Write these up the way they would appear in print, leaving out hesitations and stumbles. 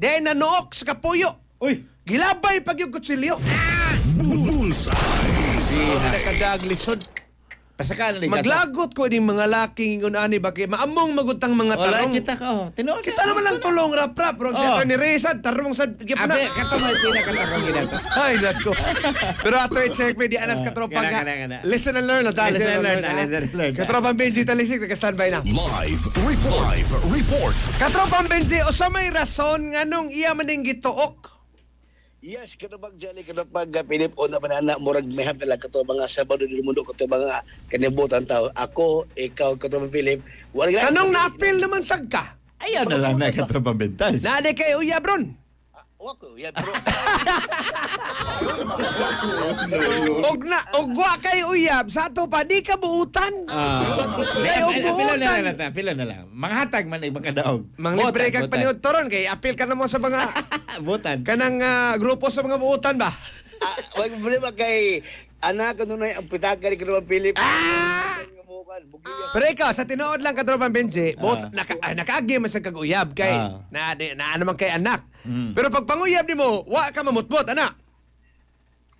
Dahil nanuok sa kapuyo. Uy! Gilabay pag yung kutsilyo. Nakadag lisod. Pasaka na Maglagot ko ni mga laking unani ba kay maamong magutang mga Wala tarong. kita ka. Tinuod Kita naman lang tulong rap-rap. Pero si Atty. Rizad, tarong sa... Abe, katamay pinakatarong ginato. Ay, nako. Pero ato i-check me di anas katropang ka. Kana. Listen and learn. Listen and learn. Katropang Benji Talisik, naka-standby na. Live report. Katropang Benji, o sa may rason nga nung iya maning gituok. Yes, kanabag jali kanabag Pilip o naman anak murag may hapila kato mga Sabado di mundo kato mga kanibutan tao. Ako, ikaw kato Pilip. Anong na-appeal naman sagka? Ayaw na lang na katrababentas. Nade kay Uya Bron. Wako, ya bro. Ogwa kay Uyab sa ato pa di ka buutan. Kay buutan. Pila na lang. Manghatag man ay makadaog. Mang libre kag paniud toron kay appeal ka na mo sa mga Butan. kanang grupo sa mga buutan ba? Wag problema kay anak ko nun ang pitaka ni kanabag Pilip. Pero ikaw, sa tinuod lang katropang Benji, nakaagi man sa kag-uyab kay na ano man kay anak. Pero pag panguyab ni mo, wa ka mamutbot, anak.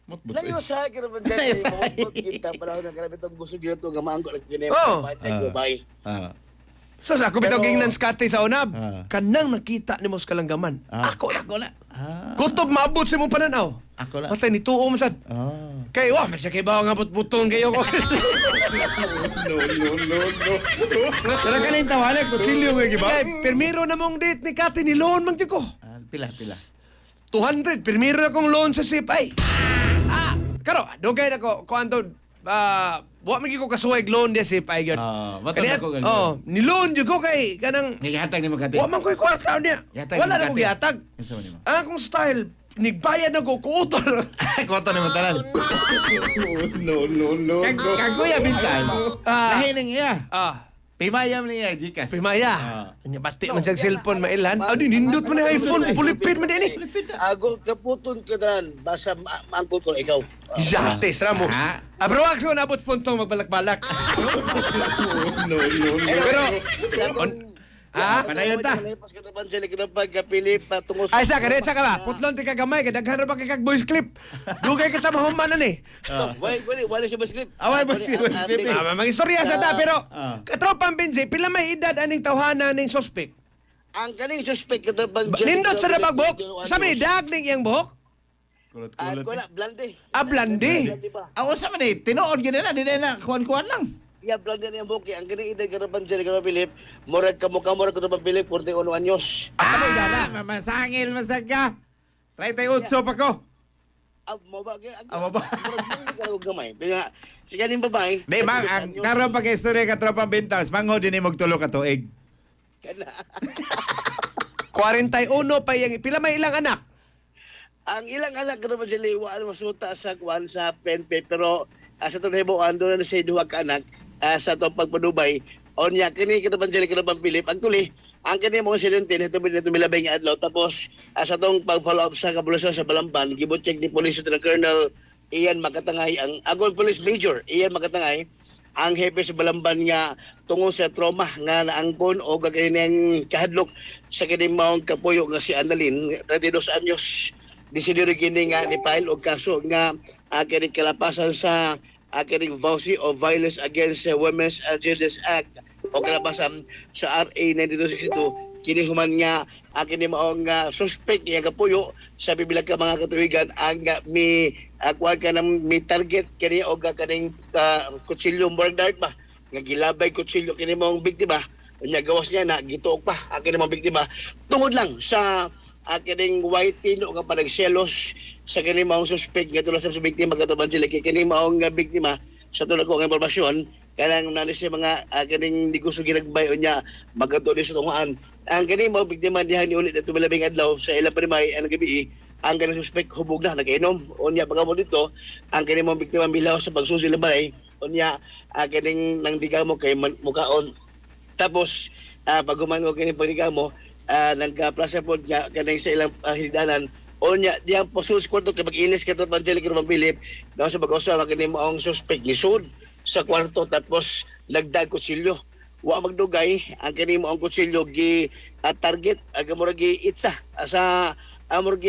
Mutbut. Layo sa kanabag jali mo kita para na kanabag itong gusto gito nga maangko na kinip. Bye. So sa ako bitaw gingnan skate sa unab, Ah. kanang nakita ni mo sa kalanggaman. Ako Ako na. kutob maabot sa imong pananaw. Ako na. Patay ni tuo man sad. Kay wa man siya kay bawa nga butbuton kayo ko. Pero kanin tawalag, kutsilyo mo yung Kay permiro na mong date ni Kati ni loan man gyud ko. Pila. 200 permiro na kong loan sa SIPay. Karo, dugay na ko kuanto wa man gyud ko kasuway loan di SIPay gyud. Matod ako ganun. ni loan gyud ko kay kanang Naghatag ni Magkati. wa man ko'y kwarta niya. Yatag Wala ni na ko Kati. gihatag. Ano mo? Ang akong style, nigbayad na ko kuutol. Koto naman tanan. No. Kaguya bintan. Lahi nang iya. Pimayam niya, Gcash. Pimaya. Nya bati man sa cellphone mailan. Adi nindot man ni iPhone, pulipid man din ni. Ago kaputon ka dan basta maangko ko ikaw. Yates ramo. Bro, ako nabot puntong magbalak-balak. Pero Panayon ta. Pas ka naman jali kanabag Pilip patungos. ay sa kadetsa ka ba? Putlon ti kagamay kay daghan ra ba kay kag voice clip. Dugay kita mahuman ni. Wala siya ba script? Away ba si script? Mga istorya sa ta pero katropang Benji, pila may edad aning tawhana ning suspect? Ang kaning suspect kanabag Nindot sa nabagbok, sa may dag ning iyang buhok. Ko na blande. Blandi. Ako sa man tinuod gyud na di na kuan-kuan lang. Ya blande niya boki. Ang kaning edad kanabag jali kanabag Pilip, murag kamukha murag kanabag Pilip 41 anyos. Ano dala? Masangil masagka. 38 pa ko. Mo ba? Mo ba? Murag gamay. Pero si kaning babae. Di mang ang naroon pa kay istorya ka tropang bintas, mangho din ni magtulo ka tuig. 41 pa yang pila may ilang anak. Ang ilang anak kanabag jali wala masuta sa kuan sa penpe pero sa tunebo ando na siya duha ka anak sa itong pagpadubay. Onya, kini kita banjali ka na Pilip. Actually, ang kini mga silente na ito milabay nga adlaw. Tapos, sa itong pag-follow up sa kabulasyon sa Balamban, gibo-check ni Police na Colonel Ian Makatangay, ang Agol Police Major Ian Makatangay, ang hepe sa Balamban nga tungod sa trauma nga naangkon o gagaling kahadlok sa kinimawang kapuyo nga si Annalyn, 32 anyos. Disidiyo gini nga ni file og kaso nga kining kalapasan sa kining VAUSI o Violence Against Women's and Children's Act o kalapasan sa RA 9262 kini human nga kini maong suspect nga kapuyo sa bibilang ka mga katuigan ang mi kuan ka ng mi target kini og kaning kutsilyo murag dark ba nga gilabay kutsilyo kini maong biktima unya gawas niya na gituok pa kini maong biktima tungod lang sa kining white tino nga panagselos sa kini maong suspect nga tulad sa biktima katuban sila kini maong biktima sa tulad ko nga impormasyon kanang nani siya mga kining di gusto ginagbay unya magato di sa tungaan ang kini maong biktima diha ni ulit ato malabing adlaw sa ilang panimay ang gabi ang kanang suspect hubog na nagainom unya pagamo dito ang kini maong biktima bilaw sa pagsusi ng balay unya kining nang digamo kay mukaon tapos paguman ko kini pagdigamo nagka-plaza po niya kanang sa ilang hilidanan o niya diyang posus kwarto kay mag-ilis ka ito Evangelik Roman Philip na sa pag-usawa kini mo ang suspect ni Sud sa kwarto tapos nagdag kutsilyo wa magdugay ang kanimo ang kutsilyo gi target aga mo gi itsa sa amor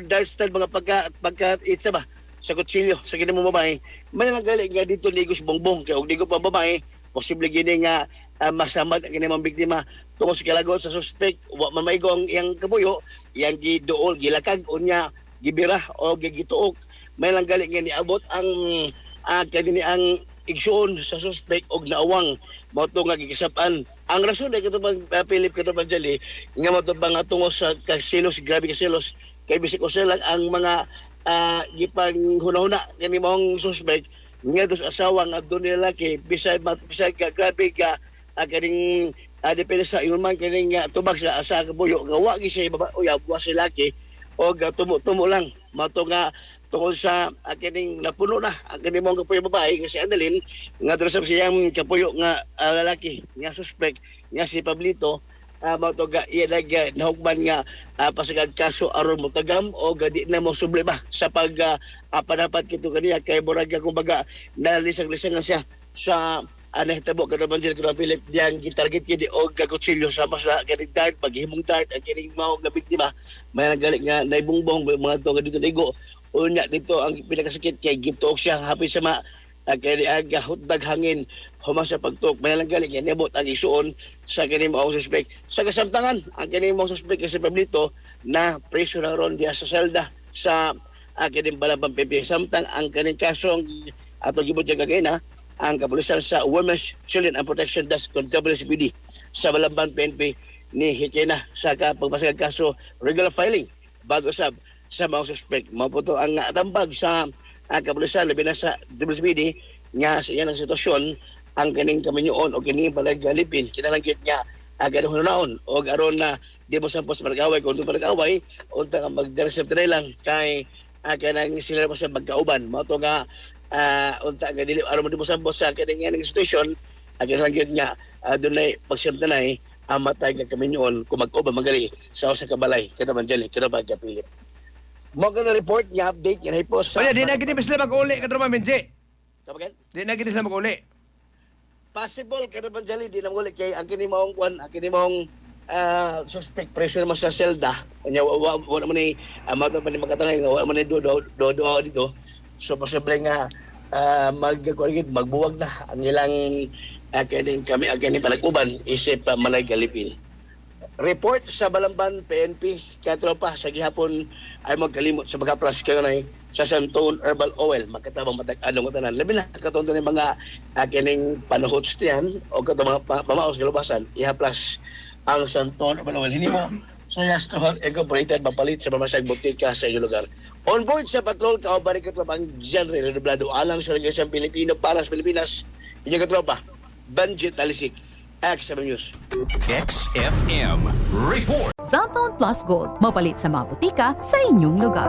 dart style mga pagka itsa ba sa kutsilyo sa kanimo babae may lang gali nga dito ligos bongbong kay og digo pa babae posible gini nga masamad ang kanimong biktima tungod sa kalagot sa suspect wa man maigo ang iyang kabuyo iyang giduol gilakag unya gibira o gituok may lang gali nga niabot ang kani ang igsuon sa suspect og naawang mao to nga gikisapan ang rason ay katubang Philip katubang Jali nga mao to nga tungod sa kasilos grabe kasilos kay bisik ko sila ang mga gipang hunahuna kani maong suspect nga dos asawa nga adto ni lalaki bisay ka grabe ka kaning depende sa ingon man kaning tubag sa asa kabuyo nga wa gi siya baba uya buwas si lalaki og tumo lang mao to nga tungkol sa kining napuno na ang kining mong kapuyo babae nga si Annalyn nga dress up siyang kapuyo nga lalaki nga suspect nga si Pablito mao to ga iya nahugman nga pasagad kaso aron mo tagam o gadi na mo suble ba sa pag panapat kito kaniya kay murag kumbaga nalisang-lisang siya sa nahitabo katubang Jel Kuno Philip diyang gitarget kini og kutsilyo sa masa kining dart paghimong dart ang kining mao nga biktima may nagalit nga naibungbong mga to dito ligo unya dito ang pinakasakit kay gituok siya hapit sa kay aga hutdag hangin humas sa pagtuok may lang galing nibot ang isuon sa kini mao suspect sa kasamtangan ang kini mao suspect kasi Pablito na preso na ron diya sa selda sa kini Balabang PP samtang ang kaning kaso ato gibot yung kagina ang kapulisan sa Women's Children and Protection Desk ng WCPD sa Balambang PNP ni Hikena sa pagpasagad kaso regular filing bago sa mga suspect. Maputo ang tambag sa kapulisan labi na sa WCPD nga sa iyan ang sitwasyon ang kaning kaminyoon o kaning palagalipin kinalanggit nga agad hunaon o aron na di mo sampos maragaway kung doon maragaway unta nga mag-intercept na lang kay kanang sila mo sa magkauban. Mato nga unta nga dili aron mo di mo sampos sa kaning nga situation agad langgit nga dunay pagsyemta na amatay nga kaminyoon kung mag-uban magali sa usa ka balay kataman Jali kataman Philip. Mo ka na report nga update yan ay post sa Oya, di na gini sila mag-uli katubang Benji. Kabagan? Di na gini sila mag-uli. Possible kada pa Jali di nang ulit kay ang kini maong kwan ang kini maong suspect pressure mo sa selda kanya wa man ni amato pa ni magkatangay wa man ni do dito so posible nga magbuwag na ang ilang kami ang panaguban isip malay galipin. Report sa Balamban PNP katropa sa gihapon ay magkalimot sa pagka-plus kayo na sa Santon Herbal Oil makatabang matag-anong tanan labi na katundo ni mga kining panuhots tiyan o katong mga pamaos kalubasan iha-plus ang Santon Herbal Oil hindi mo sa Yastrahal Incorporated mapalit sa pamasag butika sa inyong lugar. On board sa patrol kauban ni katropa ang General Redoblado alang sa Regasyon Pilipino para sa Pilipinas inyong katropa Banjit Alisik XM News. XFM Report. Cellphone Plus Gold, mapalit sa mga butika sa inyong lugar.